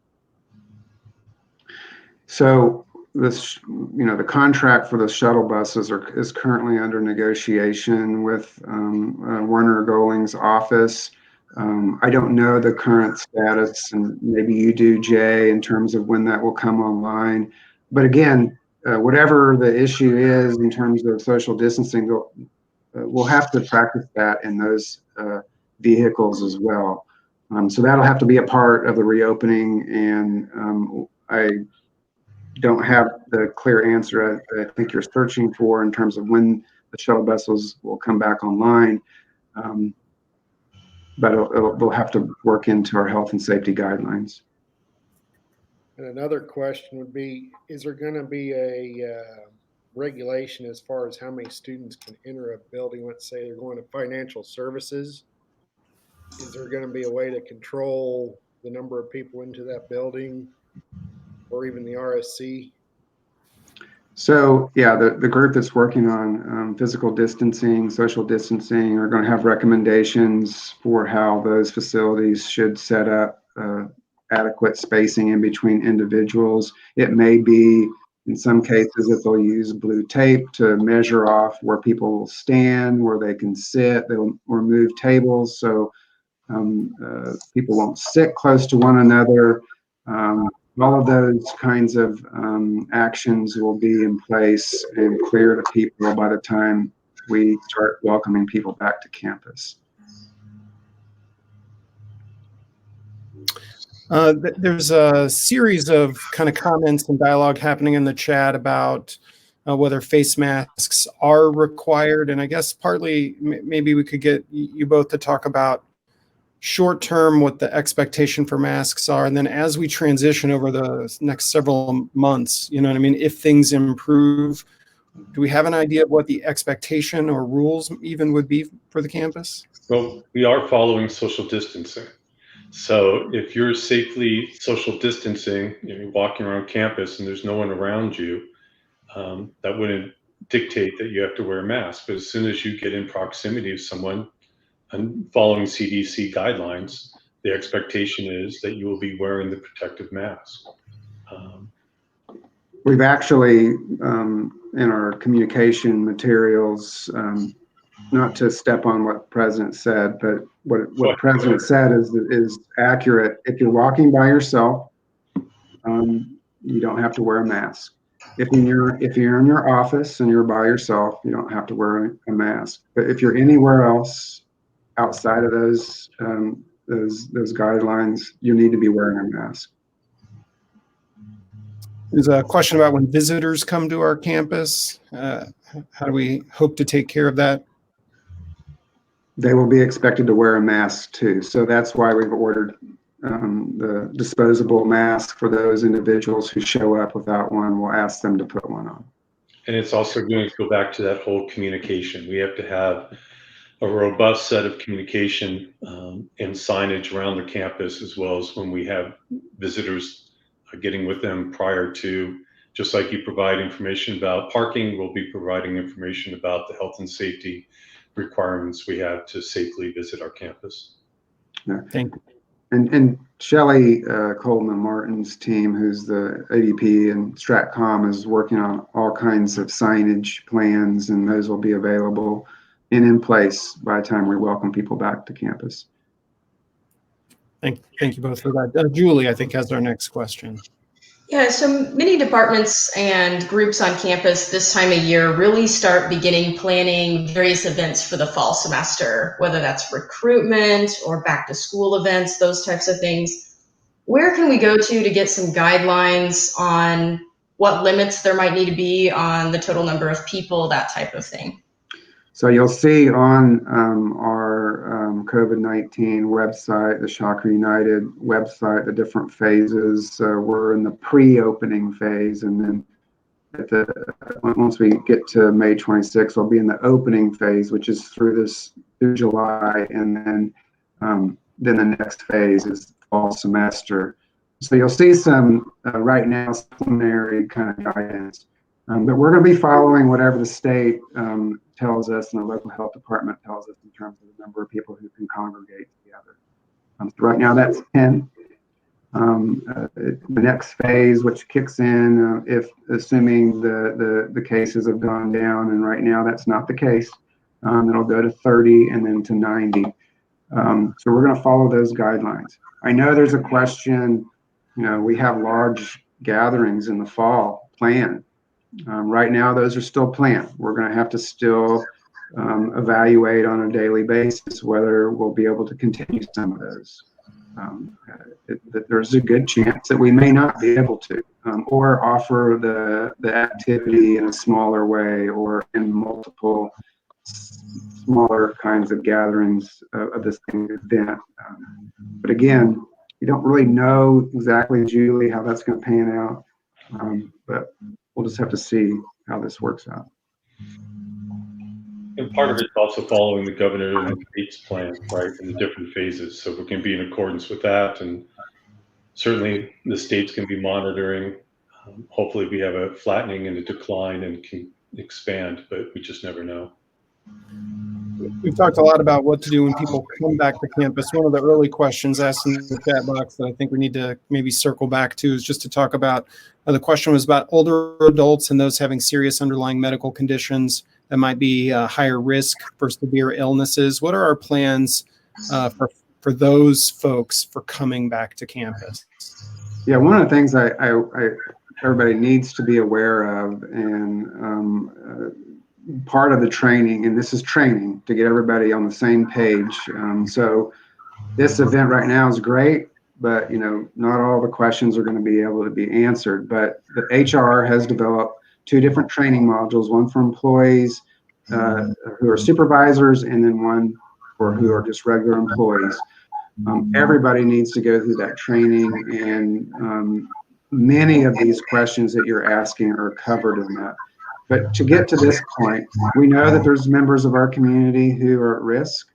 So this, the contract for the shuttle buses is currently under negotiation with Werner Golling's office. I don't know the current status, and maybe you do, Jay, in terms of when that will come online. But again, whatever the issue is in terms of social distancing, we'll have to practice that in those vehicles as well. So that'll have to be a part of the reopening, and I don't have the clear answer I think you're searching for in terms of when the shuttle buses will come back online. But they'll have to work into our health and safety guidelines. And another question would be, is there going to be a regulation as far as how many students can enter a building? Let's say they're going to financial services. Is there going to be a way to control the number of people into that building, or even the RSC? So yeah, the group that's working on physical distancing, social distancing, are going to have recommendations for how those facilities should set up adequate spacing in between individuals. It may be, in some cases, that they'll use blue tape to measure off where people will stand, where they can sit. They'll remove tables so people won't sit close to one another. All of those kinds of actions will be in place and clear to people by the time we start welcoming people back to campus. There's a series of kind of comments and dialogue happening in the chat about whether face masks are required. And I guess partly maybe we could get you both to talk about short term, what the expectation for masks are. And then as we transition over the next several months, you know what I mean? If things improve, do we have an idea of what the expectation or rules even would be for the campus? Well, we are following social distancing. So if you're safely social distancing, you're walking around campus and there's no one around you, that wouldn't dictate that you have to wear a mask. But as soon as you get in proximity of someone and following CDC guidelines, the expectation is that you will be wearing the protective mask. We've actually, in our communication materials, not to step on what the president said, but what the president said is accurate. If you're walking by yourself, you don't have to wear a mask. If you're in your office and you're by yourself, you don't have to wear a mask. But if you're anywhere else outside of those guidelines, you need to be wearing a mask. There's a question about when visitors come to our campus. How do we hope to take care of that? They will be expected to wear a mask too. So that's why we've ordered the disposable mask for those individuals who show up without one. We'll ask them to put one on. And it's also going to go back to that whole communication. We have to have a robust set of communication and signage around the campus, as well as when we have visitors getting with them prior to, just like you provide information about parking, we'll be providing information about the health and safety requirements we have to safely visit our campus. Thank you. And Shelley Coleman Martin's team, who's the ADP and Stratcom, is working on all kinds of signage plans, and those will be available and in place by the time we welcome people back to campus. Thank you both for that. Julie, I think, has our next question. Yeah, so many departments and groups on campus this time of year really start beginning planning various events for the fall semester, whether that's recruitment or back to school events, those types of things. Where can we go to get some guidelines on what limits there might need to be on the total number of people, that type of thing? So you'll see on our COVID-19 website, the Shocker United website, the different phases. We're in the pre-opening phase, and then once we get to May 26th, we'll be in the opening phase, which is through July, and then the next phase is fall semester. So you'll see some right now preliminary kind of guidance, but we're going to be following whatever the state tells us and the local health department tells us in terms of the number of people who can congregate together. So right now that's 10. The next phase, which kicks in if assuming the cases have gone down, and right now that's not the case, it'll go to 30 and then to 90. So we're going to follow those guidelines. I know there's a question, we have large gatherings in the fall planned. Right now, those are still planned. We're going to have to still evaluate on a daily basis whether we'll be able to continue some of those. There's a good chance that we may not be able to, or offer the activity in a smaller way or in multiple smaller kinds of gatherings of this event. But again, we don't really know exactly, Julie, how that's going to pan out. But we'll just have to see how this works out. And part of it's also following the governor and the state's plan, right, in the different phases. So we can be in accordance with that. And certainly the state's going to be monitoring. Hopefully we have a flattening and a decline and can expand, but we just never know. We've talked a lot about what to do when people come back to campus. One of the early questions asked in the chat box that I think we need to maybe circle back to is just to talk about, the question was about older adults and those having serious underlying medical conditions that might be higher risk for severe illnesses. What are our plans for those folks for coming back to campus? Yeah, one of the things everybody needs to be aware of, and part of the training, and this is training to get everybody on the same page. So this event right now is great, but not all the questions are going to be able to be answered. But the HR has developed 2 different training modules, one for employees who are supervisors, and then one for who are just regular employees. Everybody needs to go through that training, and many of these questions that you're asking are covered in that. But to get to this point, we know that there's members of our community who are at risk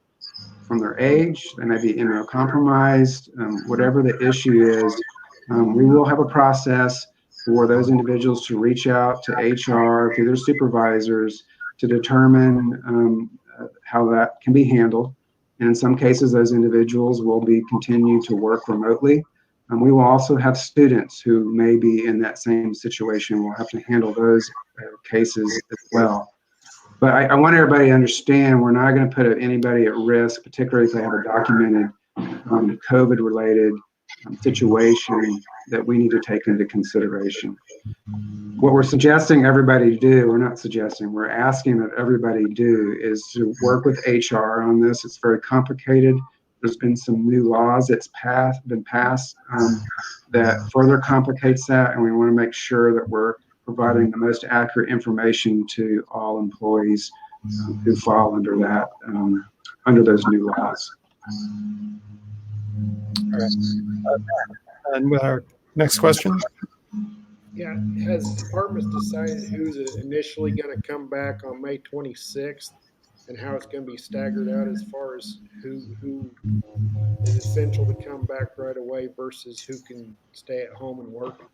from their age. They may be immunocompromised, whatever the issue is. We will have a process for those individuals to reach out to HR through their supervisors to determine how that can be handled. And in some cases, those individuals will be continue to work remotely. We will also have students who may be in that same situation. We'll have to handle those cases as well. But I want everybody to understand we're not going to put anybody at risk, particularly if they have a documented COVID-related situation that we need to take into consideration. What we're suggesting everybody to do, we're not suggesting, we're asking that everybody do is to work with HR on this. It's very complicated. There's been some new laws that's been passed that further complicates that, and we want to make sure that we're providing the most accurate information to all employees who fall under that, under those new laws. All right. And with our next question. Yeah, has departments decided who's initially going to come back on May 26th and how it's going to be staggered out as far as who is essential to come back right away versus who can stay at home and work?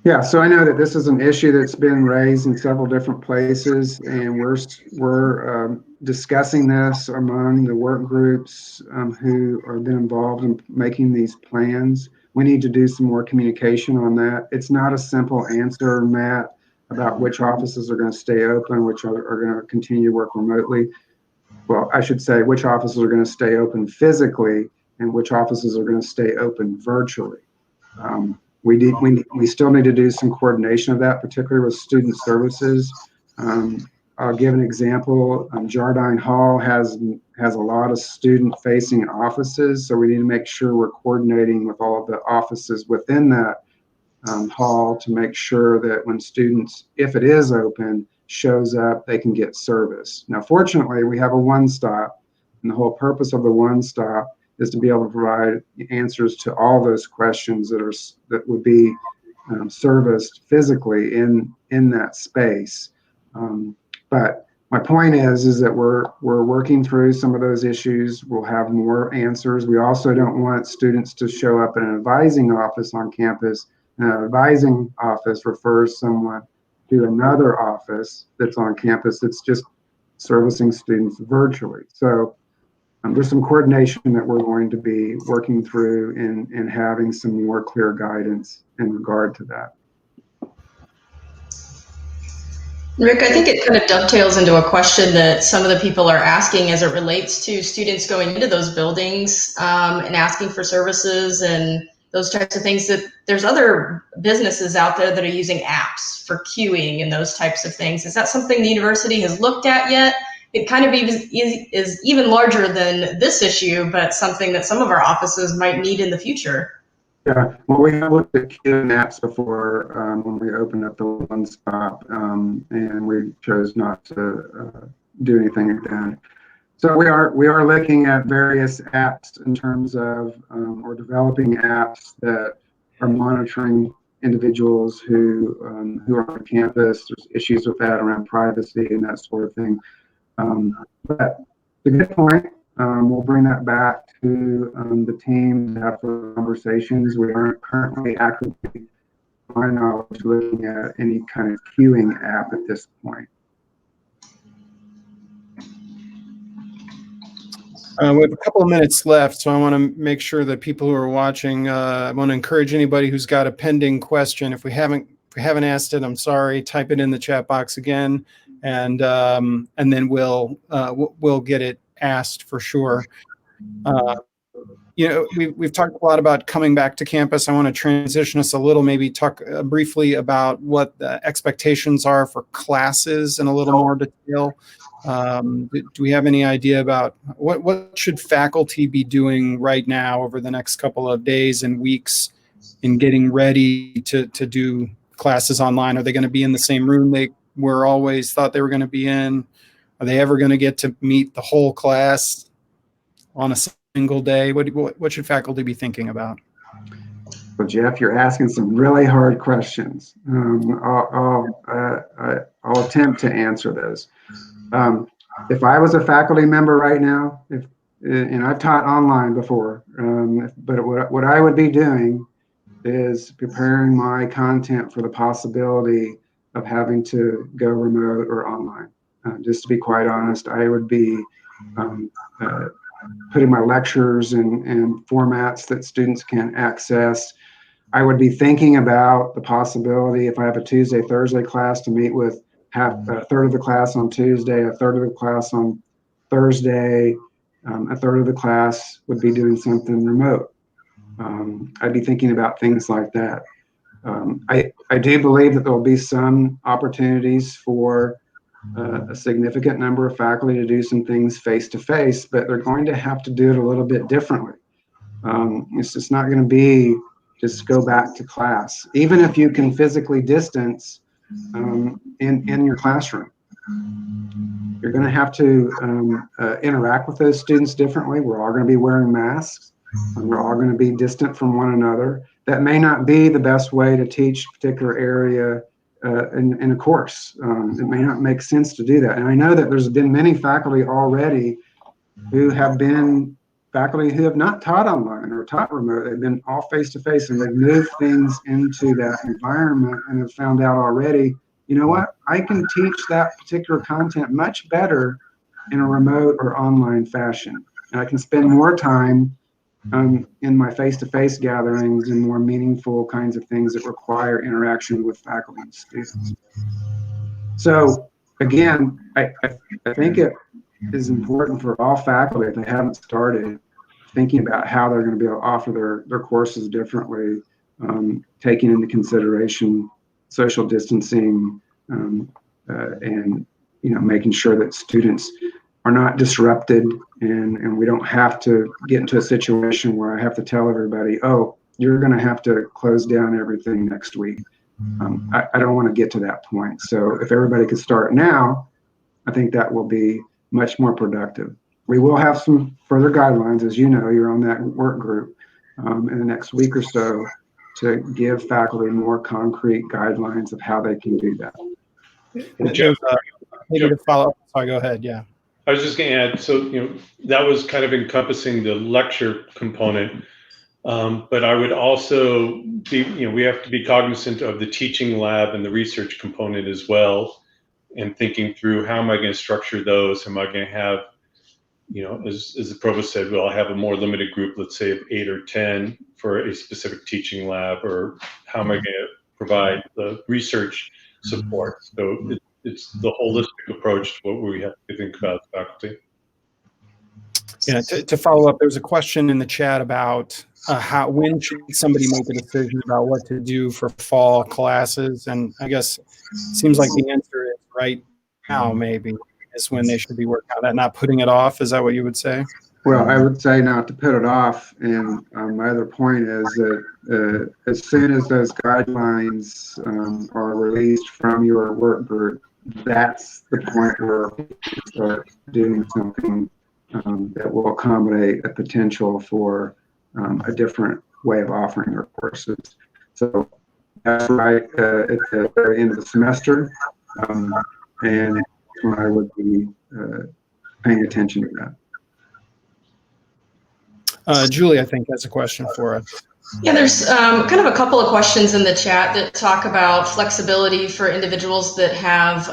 Yeah, so I know that this is an issue that's been raised in several different places, and we're discussing this among the work groups who are been involved in making these plans. We need to do some more communication on that. It's not a simple answer, Matt, about which offices are going to stay open, which are going to continue to work remotely. Well, I should say which offices are going to stay open physically and which offices are going to stay open virtually. We still need to do some coordination of that, particularly with student services. I'll give an example. Jardine Hall has a lot of student-facing offices, so we need to make sure we're coordinating with all of the offices within that hall to make sure that when students, if it is open, shows up, they can get service. Now, fortunately, we have a one-stop, and the whole purpose of the one-stop is to be able to provide answers to all those questions that would be serviced physically in that space. But my point is that we're working through some of those issues. We'll have more answers. We also don't want students to show up in an advising office on campus. And an advising office refers someone to another office that's on campus that's just servicing students virtually. So there's some coordination that we're going to be working through and having some more clear guidance in regard to that. Rick, I think it kind of dovetails into a question that some of the people are asking as it relates to students going into those buildings and asking for services and those types of things, that there's other businesses out there that are using apps for queuing and those types of things. Is that something the university has looked at yet? It kind of is even larger than this issue, but something that some of our offices might need in the future. Yeah, well, we have looked at queuing apps before when we opened up the one stop, and we chose not to do anything again. So we are looking at various apps in terms of or developing apps that are monitoring individuals who are on campus. There's issues with that around privacy and that sort of thing. But it's a good point. We'll bring that back to the team to have conversations. We aren't currently actively, to my knowledge, looking at any kind of queuing app at this point. We have a couple of minutes left, so I want to make sure that people who are watching, I want to encourage anybody who's got a pending question. If we haven't asked it, I'm sorry. Type it in the chat box again, and then we'll get it asked for sure. We've talked a lot about coming back to campus. I want to transition us a little, maybe talk briefly about what the expectations are for classes in a little more detail. Do we have any idea about what should faculty be doing right now over the next couple of days and weeks in getting ready to do classes online? Are they going to be in the same room they were always thought they were going to be in? Are they ever going to get to meet the whole class on a single day? What should faculty be thinking about? Well, Jeff, you're asking some really hard questions. I'll attempt to answer those. If I was a faculty member right now, and I've taught online before, but what I would be doing is preparing my content for the possibility of having to go remote or online. Just to be quite honest, I would be putting my lectures in formats that students can access. I would be thinking about the possibility, if I have a Tuesday, Thursday class, to meet with a third of the class on Tuesday, a third of the class on Thursday, a third of the class would be doing something remote. I'd be thinking about things like that. I do believe that there will be some opportunities for a significant number of faculty to do some things face-to-face, but they're going to have to do it a little bit differently. It's just not going to be just go back to class, even if you can physically distance in your classroom. You're going to have to interact with those students differently. We're all going to be wearing masks. And we're all going to be distant from one another. That may not be the best way to teach a particular area in a course. It may not make sense to do that. And I know that there's been many faculty already who have been faculty who have not taught online or taught remote. They've been all face-to-face, and they've moved things into that environment and have found out already, you know what, I can teach that particular content much better in a remote or online fashion. And I can spend more time in my face-to-face gatherings and more meaningful kinds of things that require interaction with faculty and students. So again, I think it is important for all faculty, if they haven't started, thinking about how they're going to be able to offer their courses differently, taking into consideration social distancing, and making sure that students are not disrupted, and we don't have to get into a situation where I have to tell everybody, oh, you're going to have to close down everything next week. I don't want to get to that point. So if everybody could start now, I think that will be much more productive. We will have some further guidelines, as you know, you're on that work group in the next week or so, to give faculty more concrete guidelines of how they can do that. Maybe to follow up. Sorry, go ahead. Yeah. I was just going to add, so, that was kind of encompassing the lecture component. But I would also be, we have to be cognizant of the teaching lab and the research component as well, and thinking through how am I going to structure those? Am I going to have, as the provost said, well, I have a more limited group, let's say of 8 or 10 for a specific teaching lab, or how am I going to provide the research support? So it's the holistic approach to what we have to think about as faculty. Yeah, to follow up, there was a question in the chat about when should somebody make a decision about what to do for fall classes, and I guess it seems like the answer is right now, maybe, is when they should be working on that, not putting it off. Is that what you would say? Well, I would say not to put it off, and my other point is that as soon as those guidelines are released from your work group, that's the point where we start doing something that will accommodate a potential for a different way of offering their courses. So that's right at the very end of the semester, and that's when I would be paying attention to that. Julie, I think, has a question for us. Yeah, there's kind of a couple of questions in the chat that talk about flexibility for individuals that have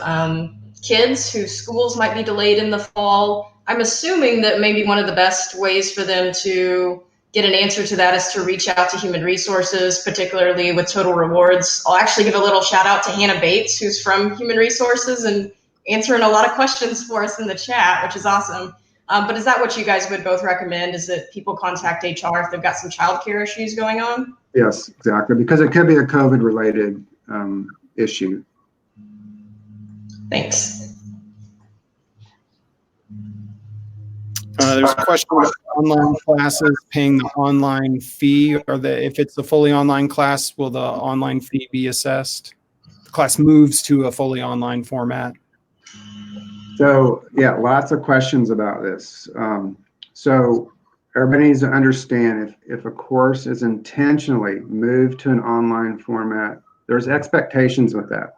kids whose schools might be delayed in the fall. I'm assuming that maybe one of the best ways for them to get an answer to that is to reach out to Human Resources, particularly with Total Rewards. I'll actually give a little shout out to Hannah Bates, who's from Human Resources and answering a lot of questions for us in the chat, which is awesome. But is that what you guys would both recommend, is that people contact HR if they've got some childcare issues going on? Yes, exactly, because it could be a COVID-related issue. Thanks. There's a question about online classes paying the online fee, or if it's a fully online class, will the online fee be assessed? The class moves to a fully online format. So yeah, lots of questions about this. So everybody needs to understand, if a course is intentionally moved to an online format, there's expectations with that.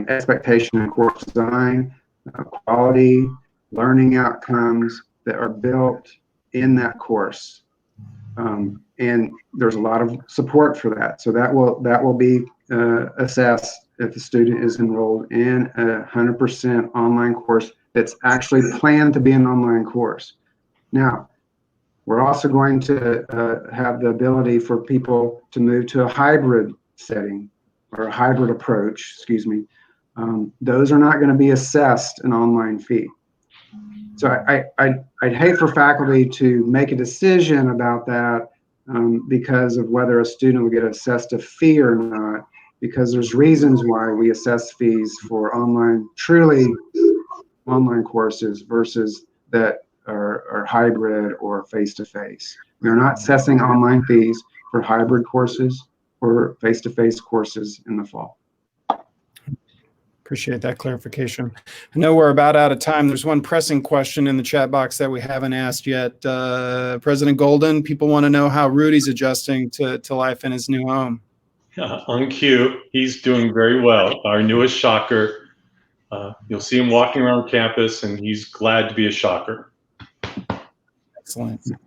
Expectation in course design, quality, learning outcomes that are built in that course. And there's a lot of support for that. So that will be assessed if the student is enrolled in a 100% online course that's actually planned to be an online course. Now, we're also going to have the ability for people to move to a hybrid setting, or a hybrid approach, excuse me. Those are not going to be assessed an online fee. So I'd hate for faculty to make a decision about that because of whether a student will get assessed a fee or not, because there's reasons why we assess fees for truly online courses versus that are hybrid or face-to-face. We're not assessing online fees for hybrid courses or face-to-face courses in the fall. Appreciate that clarification. I know we're about out of time. There's one pressing question in the chat box that we haven't asked yet. President Golden, people want to know how Rudy's adjusting to life in his new home. On cue, he's doing very well. Our newest shocker. You'll see him walking around campus, and he's glad to be a shocker. Excellent.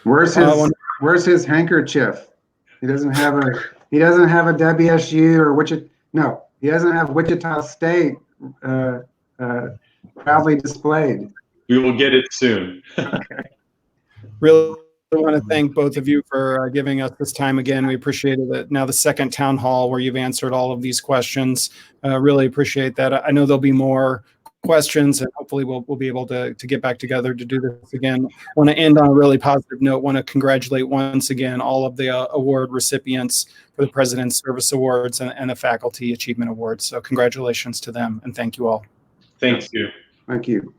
Where's his handkerchief? He doesn't have a WSU or Wichita. No, he doesn't have Wichita State proudly displayed. We will get it soon. Okay. Really want to thank both of you for giving us this time again. We appreciate it. Now the second town hall where you've answered all of these questions. Really appreciate that. I know there'll be more questions, and hopefully we'll be able to get back together to do this again. Want to end on a really positive note. Want to congratulate once again all of the award recipients for the President's Service Awards and the Faculty Achievement Awards. So congratulations to them, and thank you all. Thank you. Thank you.